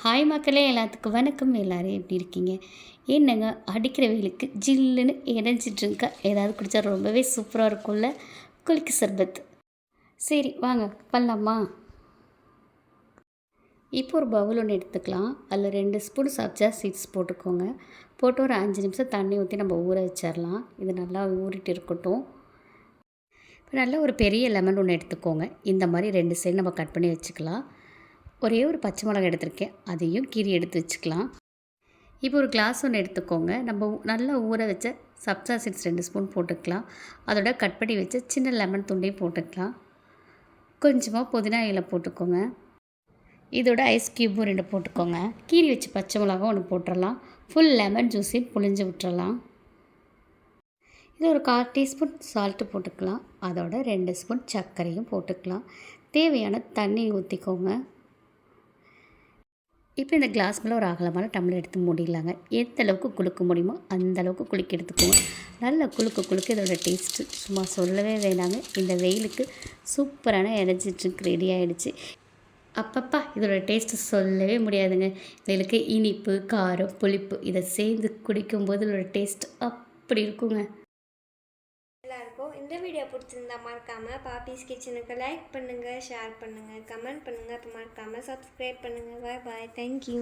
Hi மக்களே, எல்லாத்துக்கும் வணக்கம். எல்லோரும் எப்படி இருக்கீங்க? என்னங்க அடிக்கிற வெயிலுக்கு ஜில்லுன்னு எனர்ஜி ட்ரிங்காக ஏதாவது குடித்தா ரொம்பவே சூப்பராக இருக்கும்ல, குலுக்கு சர்பத். சரி வாங்க பண்ணலாமா? இப்போ ஒரு பவுல் ஒன்று எடுத்துக்கலாம். அதில் 2 ஸ்பூன் சப்ஜா சீட்ஸ் போட்டுக்கோங்க. போட்டு ஒரு 5 நிமிஷம் தண்ணி ஊற்றி நம்ம ஊற வச்சிடலாம். இது நல்லா ஊறிட்டு இருக்கட்டும். இப்போ நல்லா ஒரு பெரிய லெமன் ஒன்று எடுத்துக்கோங்க. இந்த மாதிரி 2 சைடு நம்ம கட் பண்ணி வச்சுக்கலாம். ஒரே ஒரு பச்சை மிளகாய் எடுத்திருக்கேன், அதையும் கீரி எடுத்து வச்சுக்கலாம். இப்போ ஒரு கிளாஸ் ஒன்று எடுத்துக்கோங்க. நம்ம நல்லா ஊற வச்ச சப்ஜா சீட்ஸ் 2 ஸ்பூன் போட்டுக்கலாம். அதோட கட் பண்ணி வச்ச சின்ன லெமன் துண்டையும் போட்டுக்கலாம். கொஞ்சமாக புதினா இலை போட்டுக்கோங்க. இதோட ஐஸ் க்யூப்பும் 2 போட்டுக்கோங்க. கீரி வச்சு பச்சை மிளகாய் 1 போட்டுடலாம். ஃபுல் லெமன் ஜூஸையும் புழிஞ்சு விட்டுறலாம். இது ஒரு 1/4 டீஸ்பூன் சால்ட்டு போட்டுக்கலாம். அதோட 2 ஸ்பூன் சர்க்கரையும் போட்டுக்கலாம். தேவையான தண்ணி ஊற்றிக்கோங்க. இப்போ இந்த கிளாஸ் மேலே ஒரு அகலமான டம்ளர் எடுத்து மூடிடலாங்க. எந்த அளவுக்கு குலுக்க முடியுமோ அந்த அளவுக்கு குலுக்கி எடுத்துக்கோங்க. நல்லா குலுக்க இதோட டேஸ்ட்டு சும்மா சொல்லவே வேணாங்க. இந்த வெயிலுக்கு சூப்பரான எனர்ஜி ட்ரிங்க் ரெடி ஆகிடுச்சு. அப்பப்பா இதோட டேஸ்ட்டு சொல்லவே முடியாதுங்க. இதிலுக்கு இனிப்பு, காரம், புளிப்பு இதை சேர்ந்து குடிக்கும்போது இதோட டேஸ்ட் அப்படி இருக்குங்க. எல்லாருக்கும் இந்த வீடியோ பிடிச்சிருந்தா மறக்காமல் பாப்பீஸ் கிச்சனுக்கு லைக் பண்ணுங்கள், ஷேர் பண்ணுங்கள், கமெண்ட் பண்ணுங்கள். அப்போ மறக்காமல் சப்ஸ்கிரைப் பண்ணுங்கள். பாய் பாய், தேங்க்யூ.